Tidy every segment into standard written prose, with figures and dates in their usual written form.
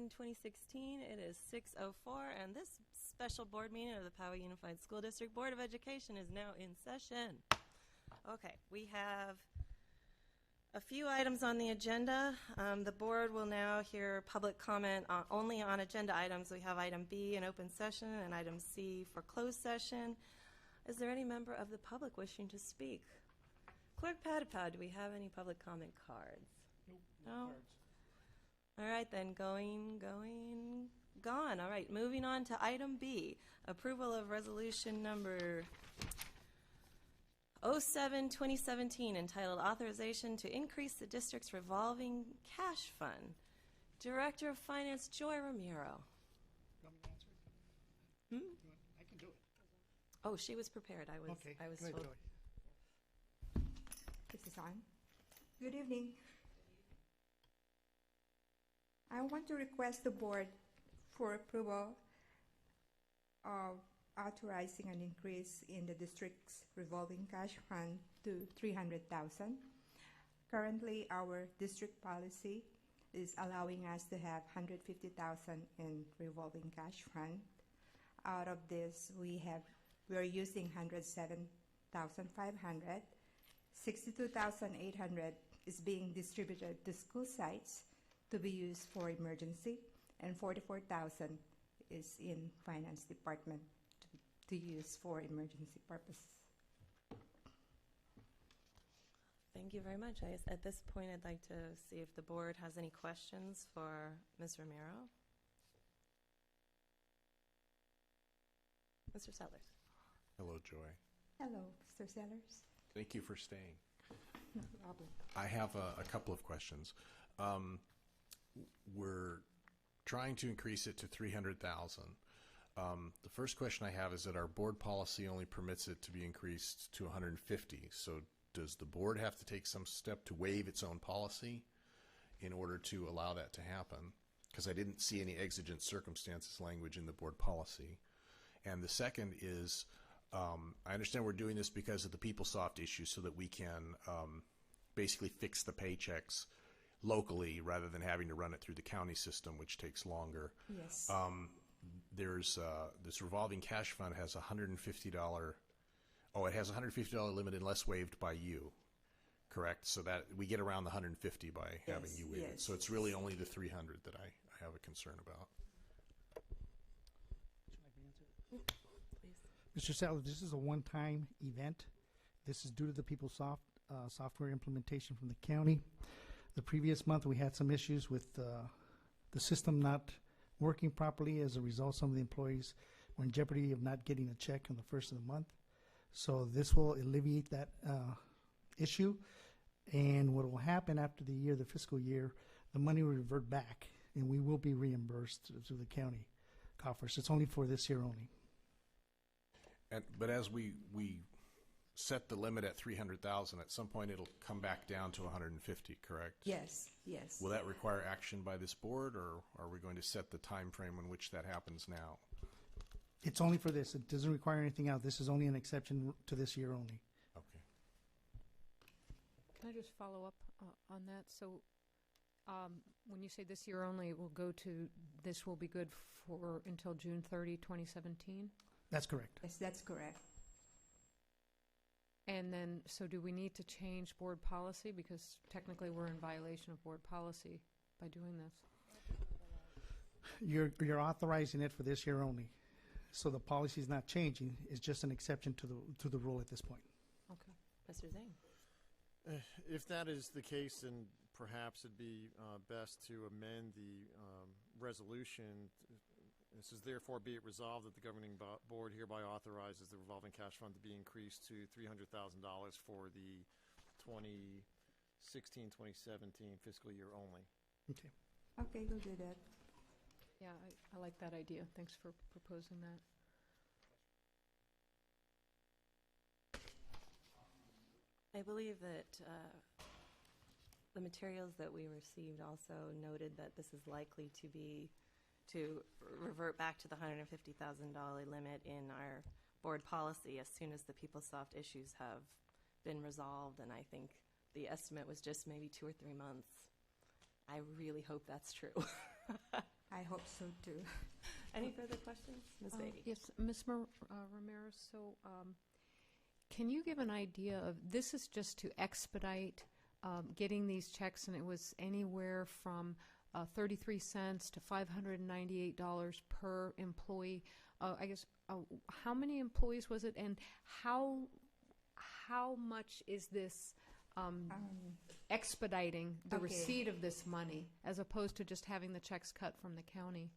2016. It is 6:04, and this special board meeting of the Poway Unified School District Board of Education is now in session. Okay, we have a few items on the agenda. The board will now hear public comment only on agenda items. We have item B in open session and item C for closed session. Is there any member of the public wishing to speak? Clerk Patapow, do we have any public comment cards? Nope, No cards. All right, then gone. All right, moving on to item B, approval of resolution number 07-2017, entitled Authorization to Increase the District's Revolving Cash Fund. Director of Finance, Joy Ramiro. You want me to answer it? I can do it. Oh, she was prepared. I was Okay, go ahead, told. Joy. This is on. Good evening. I want to request the board for approval of authorizing an increase in the district's revolving cash fund to $300,000. Currently, our district policy is allowing us to have $150,000 in revolving cash fund. Out of this, we're using $107,500. $62,800 is being distributed to school sites to be used for emergency, and $44,000 is in finance department to use for emergency purposes. Thank you very much. At this point, I'd like to see if the board has any questions for Ms. Ramiro. Mr. Sellers. Hello, Joy. Hello, Mr. Sellers. Thank you for staying. No problem. I have a couple of questions. We're trying to increase it to $300,000. The first question I have is that our board policy only permits it to be increased to $150,000. So does the board have to take some step to waive its own policy in order to allow that to happen? Because I didn't see any exigent circumstances language in the board policy. And the second is, I understand we're doing this because of the PeopleSoft issue so that we can basically fix the paychecks locally rather than having to run it through the county system, which takes longer. Yes. There's this revolving cash fund has $150. Oh, it has a $150 limit unless waived by you, correct? So that we get around the $150 by having you waive it. So it's really only the $300 that I have a concern about. Would you like me to answer it? Please. Mr. Sellers, this is a one-time event. This is due to the PeopleSoft software implementation from the county. The previous month, we had some issues with the system not working properly. As a result, some of the employees were in jeopardy of not getting a check on the first of the month. So this will alleviate that issue. And what will happen after the year, the fiscal year, the money will revert back, and we will be reimbursed through the county coffers. It's only for this year only. But as we set the limit at $300,000, at some point it'll come back down to $150,000, correct? Yes, yes. Will that require action by this board, or are we going to set the time frame in which that happens now? It's only for this. It doesn't require anything else. This is only an exception to this year only. Okay. Can I just follow up on that? So when you say this year only, it will go to, this will be good for until June 30, 2017? That's correct. Yes, that's correct. And then, so do we need to change board policy? Because technically we're in violation of board policy by doing this. You're authorizing it for this year only. So the policy is not changing. It's just an exception to the rule at this point. Okay. Mr. Zane. If that is the case, then perhaps it'd be best to amend the resolution. This is therefore be it resolved that the governing board hereby authorizes the revolving cash fund to be increased to $300,000 for the 2016-2017 fiscal year only. Okay. Okay, we'll do that. Yeah, I like that idea. Thanks for proposing that. I believe that the materials that we received also noted that this is likely to revert back to the $150,000 limit in our board policy as soon as the PeopleSoft issues have been resolved, and I think the estimate was just maybe 2 or 3 months. I really hope that's true. I so too. Any further questions? Ms. Beatty? Yes, Ms. Ramirez, so can you give an idea of, this is just to expedite getting these checks, and it was anywhere from 33 cents to $598 per employee. I guess, how many employees was it, and how much is this expediting the Okay. receipt of this money as opposed to just having the checks cut from the county?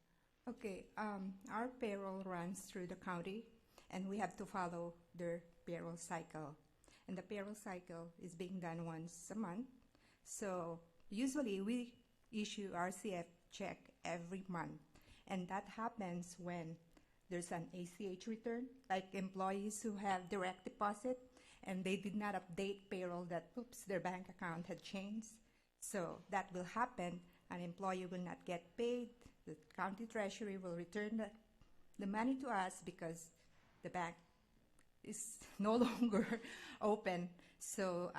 Okay, our payroll runs through the county, and we have to follow their payroll cycle. And the payroll cycle is being done once a month. So usually we issue RCF check every month, and that happens when there's an ACH return, like employees who have direct deposit, and they did not update payroll that, oops, their bank account had changed. So that will happen. An employee will not get paid. The county treasury will return the money to us because the bank is no longer open. So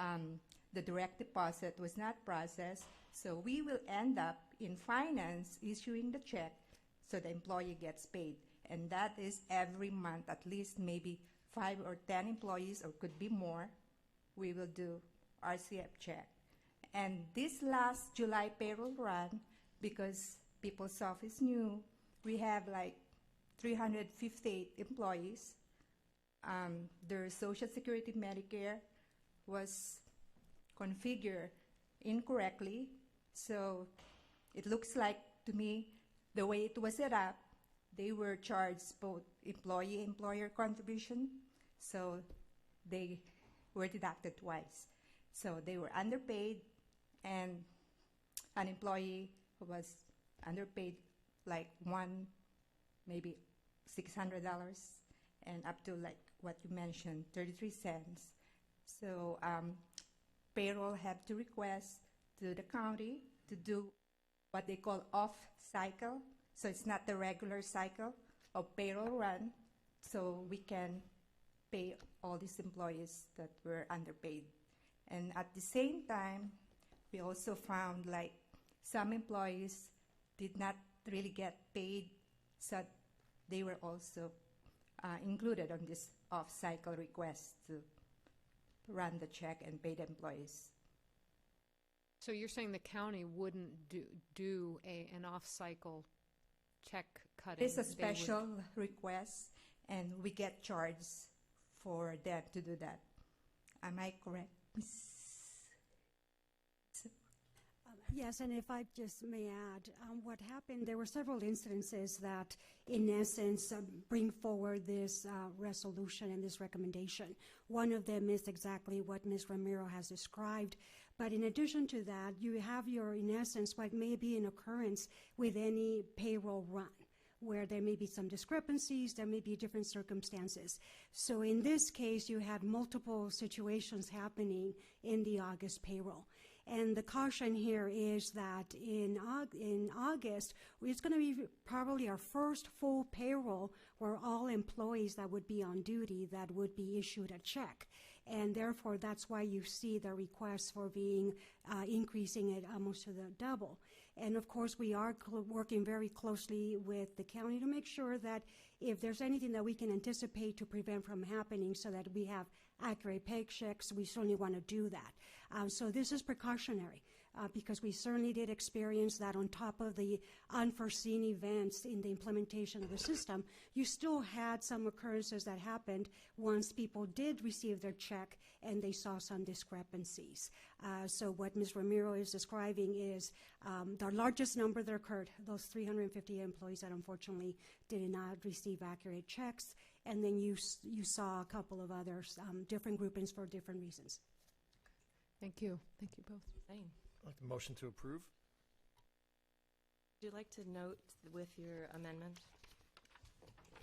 the direct deposit was not processed. So we will end up in finance issuing the check so the employee gets paid. And that is every month, at least maybe 5 or 10 employees, or could be more, we will do RCF check. And this last July payroll run, because PeoplesSoft is new, we have like 358 employees. Their Social Security Medicare was configured incorrectly, so it looks like to me the way it was set up, they were charged both employee-employer contribution, so they were deducted twice. So they were underpaid, and an employee was underpaid like maybe $600, and up to like what you mentioned, 33 cents. So payroll have to request to the county to do what they call off cycle. So it's not the regular cycle of payroll run, so we can pay all these employees that were underpaid. And at the same time, we also found like some employees did not really get paid, so they were also included on this off-cycle request to run the check and pay the employees. So you're saying the county wouldn't do an off-cycle check cutting? It's a special request, and we get charged for them to do that. Am I correct? Yes, and if I just may add, what happened, there were several incidences that, in essence, bring forward this resolution and this recommendation. One of them is exactly what Ms. Ramiro has described. But in addition to that, you have in essence, what may be an occurrence with any payroll run, where there may be some discrepancies, there may be different circumstances. So in this case, you had multiple situations happening in the August payroll. And the caution here is that in August, it's going to be probably our first full payroll where all employees that would be on duty that would be issued a check. And therefore, that's why you see the requests for being increasing it almost to the double. And of course, we are working very closely with the county to make sure that if there's anything that we can anticipate to prevent from happening so that we have accurate pay checks, we certainly want to do that. So this is precautionary because we certainly did experience that on top of the unforeseen events in the implementation of the system, you still had some occurrences that happened once people did receive their check and they saw some discrepancies. So what Ms. Ramiro is describing is the largest number that occurred, those 350 employees that unfortunately did not receive accurate checks, and then you saw a couple of others, different groupings for different reasons. Thank you. Thank you both. Zane, I'd like the motion to approve. would you like to note with your amendment?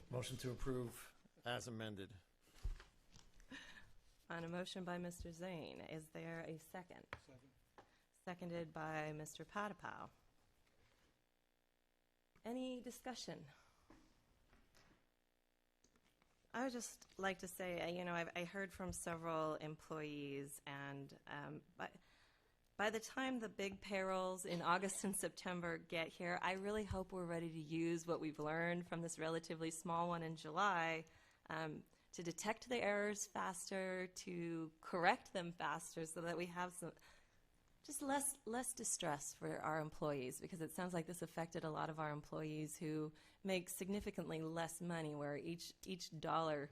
Motion to approve as amended. On a motion by Mr. Zane, is there a second? Seconded by Mr. Patapow. Any discussion? I would just like to say, I heard from several employees, and by the time the big payrolls in August and September get here, I really hope we're ready to use what we've learned from this relatively small one in July to detect the errors faster, to correct them faster, so that we have some just less distress for our employees, because it sounds like this affected a lot of our employees who make significantly less money, where each dollar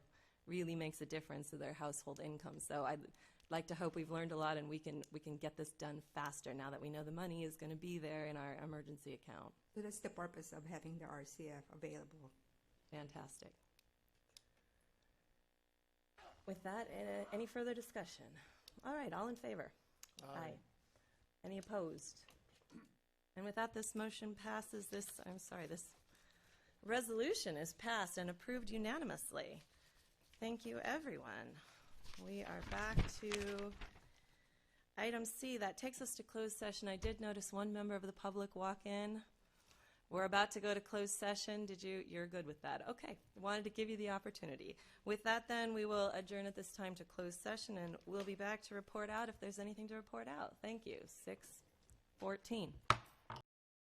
really makes a difference to their household income. So I'd like to hope we've learned a lot, and we can get this done faster now that we know the money is going to be there in our emergency account. So that's the purpose of having the RCF available. Fantastic. With that, any further discussion? All right, all in favor? Aye. Any opposed? And with that, this motion passes. This resolution is passed and approved unanimously. Thank you, everyone. We are back to item C. That takes us to closed session. I did notice one member of the public walk in. We're about to go to closed session. You're good with that? Okay. Wanted to give you the opportunity. With that, then, we will adjourn at this time to closed session, and we'll be back to report out if there's anything to report out. Thank you. 6:14.